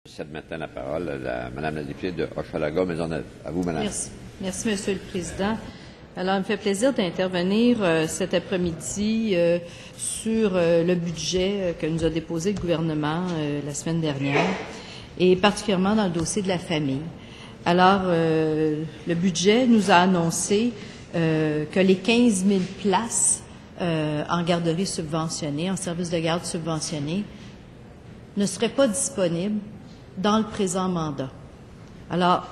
Je cède maintenant la parole à Madame la députée de Hochelaga-Maisonneuve. À vous, Madame. Merci. Merci, Monsieur le Président. Alors, il me fait plaisir d'intervenir cet après-midi sur le budget que nous a déposé le gouvernement la semaine dernière, et particulièrement dans le dossier de la famille. Alors, le budget nous a annoncé que les 15 000 places en garderie subventionnée, en service de garde subventionné, ne seraient pas disponibles dans le présent mandat. Alors,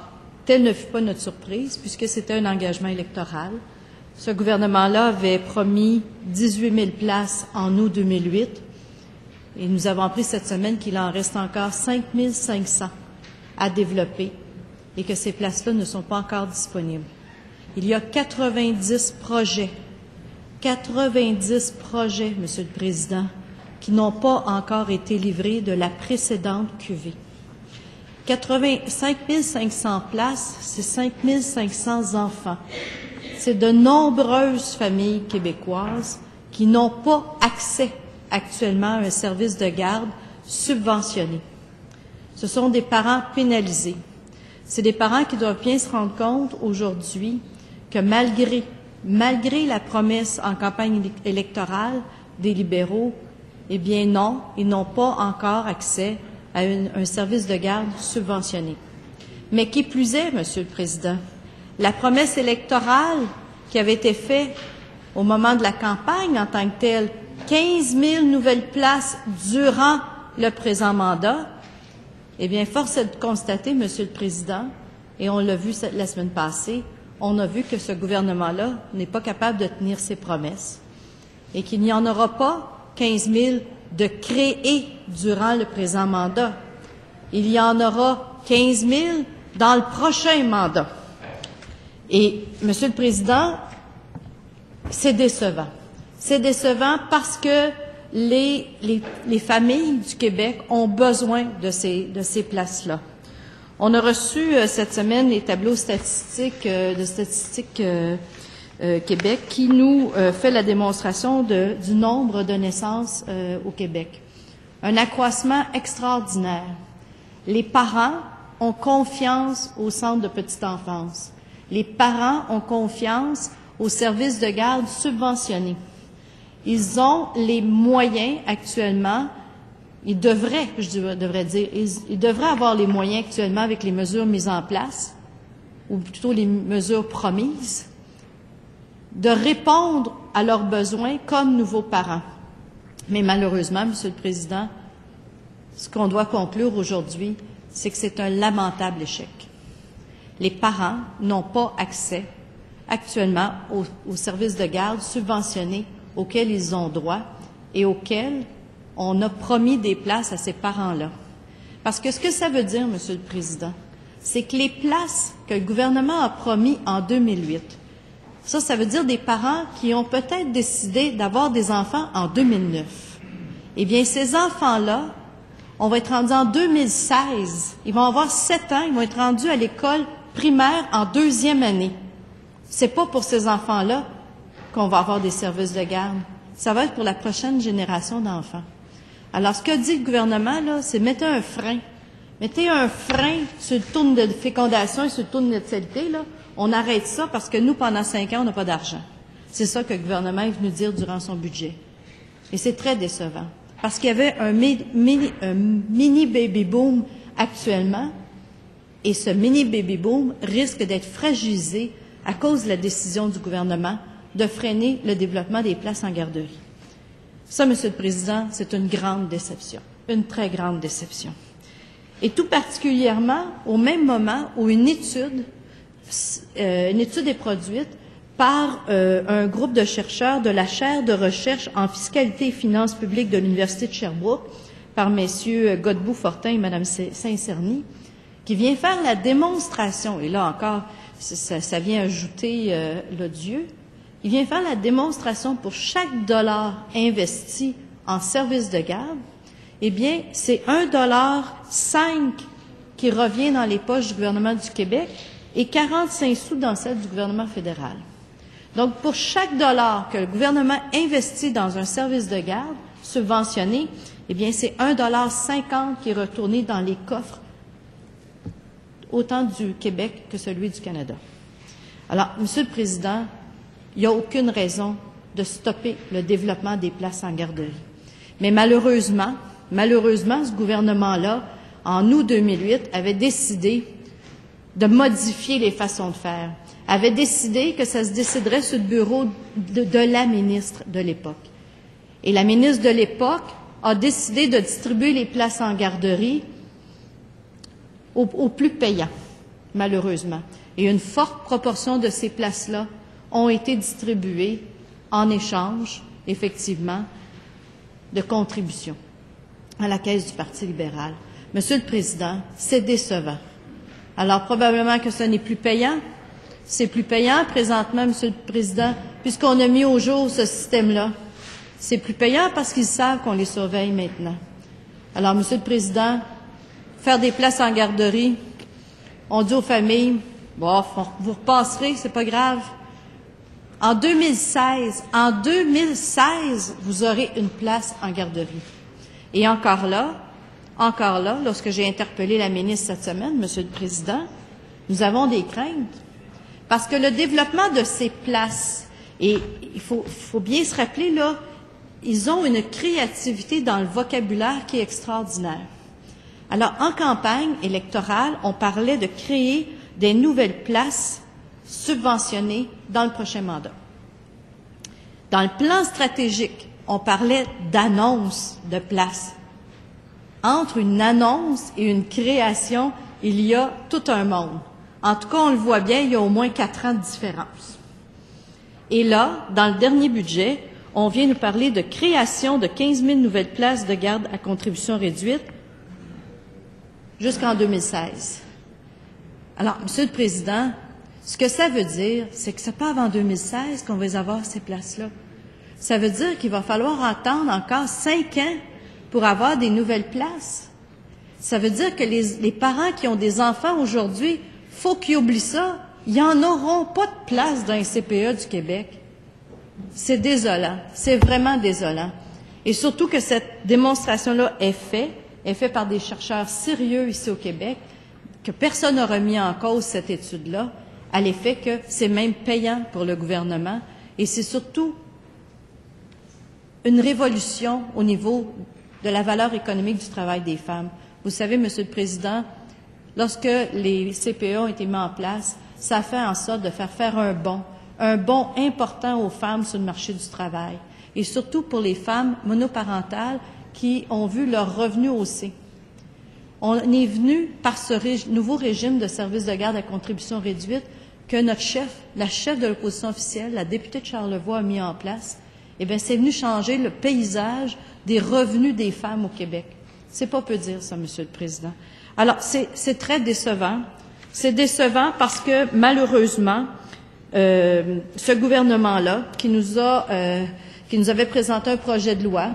telle ne fut pas notre surprise, puisque c'était un engagement électoral. Ce gouvernement-là avait promis 18 000 places en août 2008, et nous avons appris cette semaine qu'il en reste encore 5 500 à développer et que ces places-là ne sont pas encore disponibles. Il y a 90 projets, Monsieur le Président, qui n'ont pas encore été livrés de la précédente cuvée. 5 500 places, c'est 5 500 enfants. C'est de nombreuses familles québécoises qui n'ont pas accès actuellement à un service de garde subventionné. Ce sont des parents pénalisés. C'est des parents qui doivent bien se rendre compte aujourd'hui que malgré la promesse en campagne électorale des libéraux, eh bien non, ils n'ont pas encore accès à un service de garde subventionné. Mais qui plus est, Monsieur le Président, la promesse électorale qui avait été faite au moment de la campagne en tant que telle, 15 000 nouvelles places durant le présent mandat, eh bien, force est de constater, Monsieur le Président, et on l'a vu la semaine passée, on a vu que ce gouvernement-là n'est pas capable de tenir ses promesses et qu'il n'y en aura pas 15 000 de créer durant le présent mandat. Il y en aura 15 000 dans le prochain mandat. Et, Monsieur le Président, c'est décevant. C'est décevant parce que les familles du Québec ont besoin de ces places-là. On a reçu cette semaine les tableaux statistiques de Statistique Québec qui nous fait la démonstration du nombre de naissances au Québec. Un accroissement extraordinaire. Les parents ont confiance au centre de petite enfance. Les parents ont confiance aux services de garde subventionnés. Ils ont les moyens actuellement, ils devraient avoir les moyens actuellement avec les mesures mises en place, ou plutôt les mesures promises, de répondre à leurs besoins comme nouveaux parents. Mais malheureusement, Monsieur le Président, ce qu'on doit conclure aujourd'hui, c'est que c'est un lamentable échec. Les parents n'ont pas accès actuellement aux services de garde subventionnés auxquels ils ont droit et auxquels on a promis des places à ces parents-là. Parce que ce que ça veut dire, Monsieur le Président, c'est que les places que le gouvernement a promis en 2008, ça veut dire des parents qui ont peut-être décidé d'avoir des enfants en 2009. Eh bien, ces enfants-là, on va être rendus en 2016. Ils vont avoir 7 ans, ils vont être rendus à l'école primaire en 2e année. C'est pas pour ces enfants-là qu'on va avoir des services de garde. Ça va être pour la prochaine génération d'enfants. Alors, ce que dit le gouvernement, là, c'est mettez un frein. Mettez un frein sur le taux de fécondation et sur le taux de natalité, là. On arrête ça parce que nous, pendant 5 ans, on n'a pas d'argent. C'est ça que le gouvernement est venu dire durant son budget. Et c'est très décevant. Parce qu'il y avait un mini baby-boom actuellement, et ce mini baby-boom risque d'être fragilisé à cause de la décision du gouvernement de freiner le développement des places en garderie. Ça, Monsieur le Président, c'est une grande déception, une très grande déception. Et tout particulièrement au même moment où une étude est produite par un groupe de chercheurs de la chaire de recherche en fiscalité et finances publiques de l'Université de Sherbrooke, par messieurs Godbout-Fortin et Mme Saint-Cerny, qui vient faire la démonstration, et là encore, ça vient ajouter l'odieux, il vient faire la démonstration pour chaque dollar investi en service de garde, eh bien, c'est 1,5 $ qui revient dans les poches du gouvernement du Québec et 45 sous dans celles du gouvernement fédéral. Donc, pour chaque dollar que le gouvernement investit dans un service de garde subventionné, eh bien, c'est 1,50 $ qui est retourné dans les coffres, autant du Québec que celui du Canada. Alors, Monsieur le Président, il n'y a aucune raison de stopper le développement des places en garderie. Mais malheureusement, ce gouvernement-là, en août 2008, avait décidé de modifier les façons de faire, avait décidé que ça se déciderait sur le bureau de la ministre de l'époque. Et la ministre de l'époque a décidé de distribuer les places en garderie aux plus payants, malheureusement. Et une forte proportion de ces places-là ont été distribuées en échange, effectivement, de contributions à la Caisse du Parti libéral. Monsieur le Président, c'est décevant. Alors, probablement que ce n'est plus payant. C'est plus payant présentement, Monsieur le Président, puisqu'on a mis au jour ce système-là. C'est plus payant parce qu'ils savent qu'on les surveille maintenant. Alors, Monsieur le Président, faire des places en garderie, on dit aux familles, bon, vous repasserez, c'est pas grave. En 2016, vous aurez une place en garderie. Et encore là, lorsque j'ai interpellé la ministre cette semaine, Monsieur le Président, nous avons des craintes. Parce que le développement de ces places, et il faut bien se rappeler, là, ils ont une créativité dans le vocabulaire qui est extraordinaire. Alors, en campagne électorale, on parlait de créer des nouvelles places subventionnées dans le prochain mandat. Dans le plan stratégique, on parlait d'annonce de places. Entre une annonce et une création, il y a tout un monde. En tout cas, on le voit bien, il y a au moins 4 ans de différence. Et là, dans le dernier budget, on vient nous parler de création de 15 000 nouvelles places de garde à contribution réduite jusqu'en 2016. Alors, Monsieur le Président, ce que ça veut dire, c'est que ce n'est pas avant 2016 qu'on va avoir ces places-là. Ça veut dire qu'il va falloir attendre encore 5 ans pour avoir des nouvelles places. Ça veut dire que les parents qui ont des enfants aujourd'hui, faut qu'ils oublient ça. Ils n'en auront pas de place dans les CPE du Québec. C'est désolant. C'est vraiment désolant. Et surtout que cette démonstration-là est faite par des chercheurs sérieux ici au Québec, que personne n'a remis en cause cette étude-là, à l'effet que c'est même payant pour le gouvernement et c'est surtout une révolution au niveau de la valeur économique du travail des femmes. Vous savez, Monsieur le Président, lorsque les CPE ont été mis en place, ça a fait en sorte de faire un bond important aux femmes sur le marché du travail et surtout pour les femmes monoparentales qui ont vu leur revenu hausser. On est venu par ce nouveau régime de service de garde à contribution réduite que la chef de l'opposition officielle, la députée de Charlevoix, a mis en place. Eh bien, c'est venu changer le paysage des revenus des femmes au Québec. C'est pas peu dire ça, Monsieur le Président. Alors, c'est très décevant. C'est décevant parce que, malheureusement, ce gouvernement-là, qui nous avait présenté un projet de loi,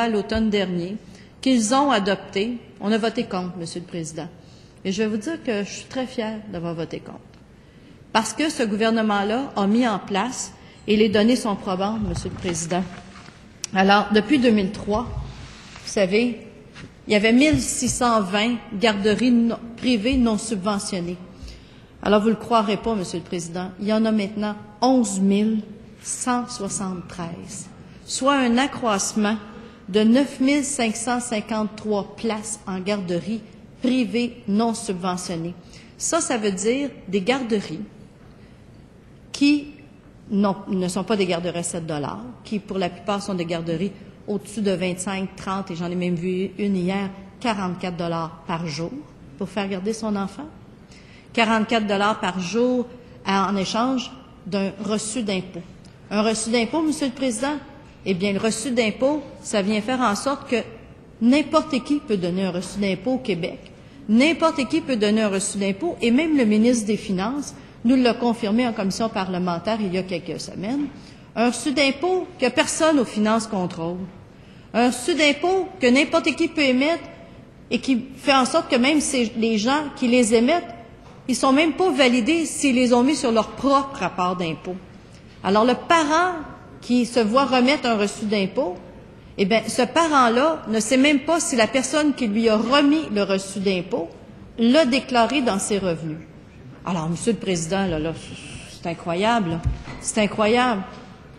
l'automne dernier, qu'ils ont adopté, on a voté contre, Monsieur le Président. Et je vais vous dire que je suis très fière d'avoir voté contre. Parce que ce gouvernement-là a mis en place, et les données sont probantes, Monsieur le Président. Alors, depuis 2003, vous savez, il y avait 1620 garderies privées non subventionnées. Alors, vous ne le croirez pas, Monsieur le Président, il y en a maintenant 11 173, soit un accroissement de 9 553 places en garderie privées non subventionnées. Ça veut dire des garderies qui ne sont pas des garderies à 7 $, qui pour la plupart sont des garderies au-dessus de 25, 30, et j'en ai même vu une hier, 44 $ par jour pour faire garder son enfant. 44 $ par jour en échange d'un reçu d'impôt. Un reçu d'impôt, Monsieur le Président, eh bien, le reçu d'impôt, ça vient faire en sorte que n'importe qui peut donner un reçu d'impôt au Québec. N'importe qui peut donner un reçu d'impôt, et même le ministre des Finances nous l'a confirmé en commission parlementaire il y a quelques semaines. Un reçu d'impôt que personne aux finances contrôle. Un reçu d'impôt que n'importe qui peut émettre et qui fait en sorte que même les gens qui les émettent, ils sont même pas validés s'ils les ont mis sur leur propre rapport d'impôt. Alors, le parent qui se voit remettre un reçu d'impôt, eh bien, ce parent-là ne sait même pas si la personne qui lui a remis le reçu d'impôt l'a déclaré dans ses revenus. Alors, Monsieur le Président, là, c'est incroyable, là. C'est incroyable.